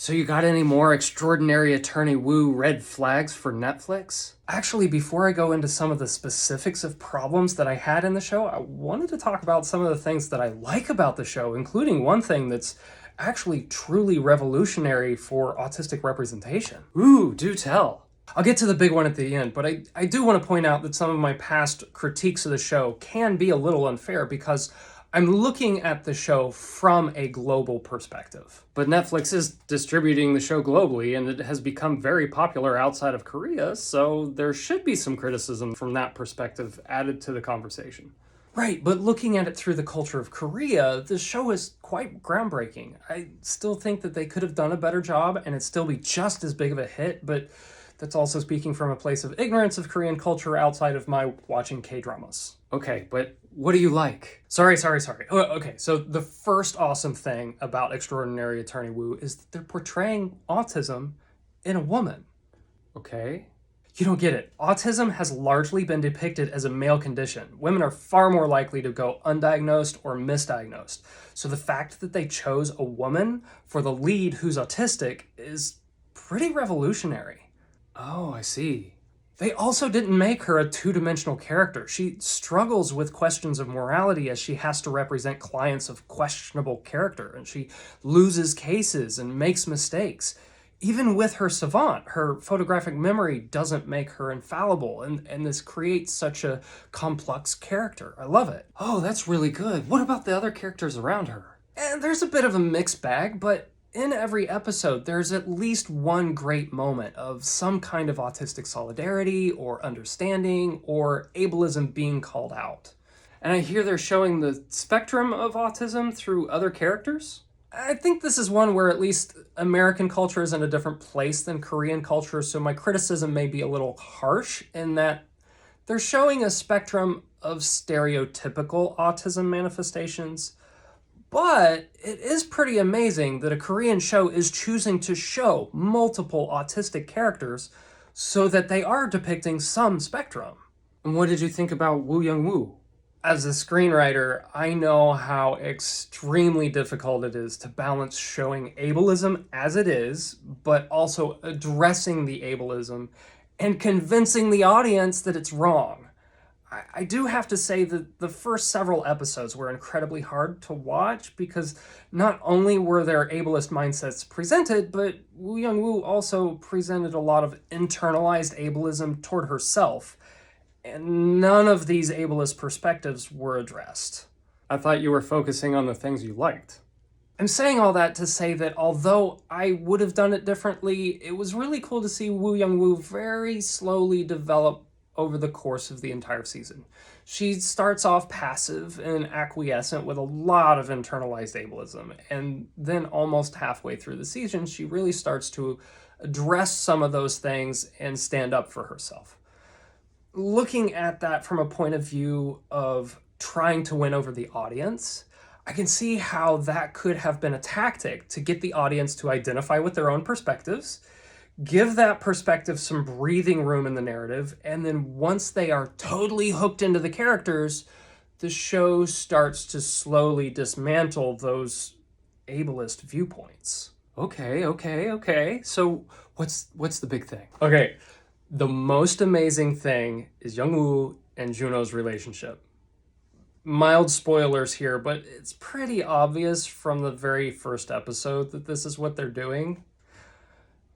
So you got any more Extraordinary Attorney Woo red flags for Netflix? Actually, before I go into some of the specifics of problems that I had in the show, I wanted to talk about some of the things that I like about the show, including one thing that's actually truly revolutionary for autistic representation. Ooh, do tell. I'll get to the big one at the end, but I do want to point out that some of my past critiques of the show can be a little unfair because I'm looking at the show from a global perspective. But Netflix is distributing the show globally, and it has become very popular outside of Korea, so there should be some criticism from that perspective added to the conversation. Right, but looking at it through the culture of Korea, the show is quite groundbreaking. I still think that they could have done a better job and it'd still be just as big of a hit, but that's also speaking from a place of ignorance of Korean culture outside of my watching K-dramas. Okay, but what do you like? Sorry. Okay, so the first awesome thing about Extraordinary Attorney Woo is that they're portraying autism in a woman. Okay? You don't get it. Autism has largely been depicted as a male condition. Women are far more likely to go undiagnosed or misdiagnosed. So the fact that they chose a woman for the lead who's autistic is pretty revolutionary. Oh, I see. They also didn't make her a two-dimensional character. She struggles with questions of morality as she has to represent clients of questionable character, and she loses cases and makes mistakes. Even with her savant, her photographic memory doesn't make her infallible, and this creates such a complex character. I love it. Oh, that's really good. What about the other characters around her? And there's a bit of a mixed bag, but in every episode, there's at least one great moment of some kind of autistic solidarity or understanding or ableism being called out. And I hear they're showing the spectrum of autism through other characters. I think this is one where at least American culture is in a different place than Korean culture, so my criticism may be a little harsh in that they're showing a spectrum of stereotypical autism manifestations. But it is pretty amazing that a Korean show is choosing to show multiple autistic characters so that they are depicting some spectrum. And what did you think about Woo Young-woo? As a screenwriter, I know how extremely difficult it is to balance showing ableism as it is, but also addressing the ableism and convincing the audience that it's wrong. I do have to say that the first several episodes were incredibly hard to watch because not only were there ableist mindsets presented, but Woo Young-woo also presented a lot of internalized ableism toward herself, and none of these ableist perspectives were addressed. I thought you were focusing on the things you liked. I'm saying all that to say that although I would have done it differently, it was really cool to see Woo Young-woo very slowly develop over the course of the entire season. She starts off passive and acquiescent with a lot of internalized ableism, and then almost halfway through the season, she really starts to address some of those things and stand up for herself. Looking at that from a point of view of trying to win over the audience, I can see how that could have been a tactic to get the audience to identify with their own perspectives, give that perspective some breathing room in the narrative, and then once they are totally hooked into the characters, the show starts to slowly dismantle those ableist viewpoints. Okay. So what's the big thing? Okay, the most amazing thing is Young-woo and Juno's relationship. Mild spoilers here, but it's pretty obvious from the very first episode that this is what they're doing.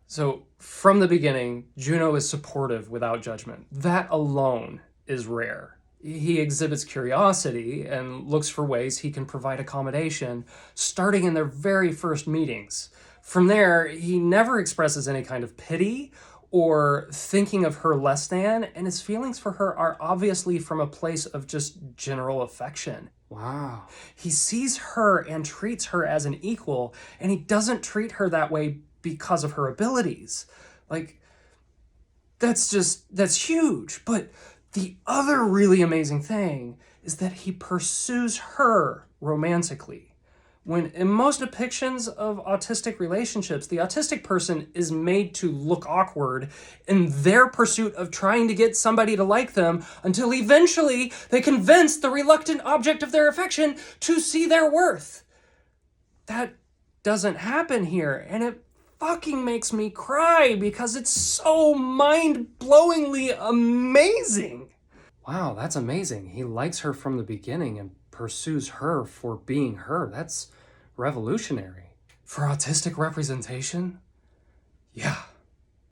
So from the beginning, Juno is supportive without judgment. That alone is rare. He exhibits curiosity and looks for ways he can provide accommodation, starting in their very first meetings. From there, he never expresses any kind of pity or thinking of her less than, and his feelings for her are obviously from a place of just general affection. Wow. He sees her and treats her as an equal, and he doesn't treat her that way because of her abilities. Like, that's huge. But the other really amazing thing is that he pursues her romantically. When in most depictions of autistic relationships, the autistic person is made to look awkward in their pursuit of trying to get somebody to like them until eventually they convince the reluctant object of their affection to see their worth. That doesn't happen here, and it fucking makes me cry because it's so mind-blowingly amazing. Wow, that's amazing. He likes her from the beginning and pursues her for being her. That's revolutionary. For autistic representation? Yeah,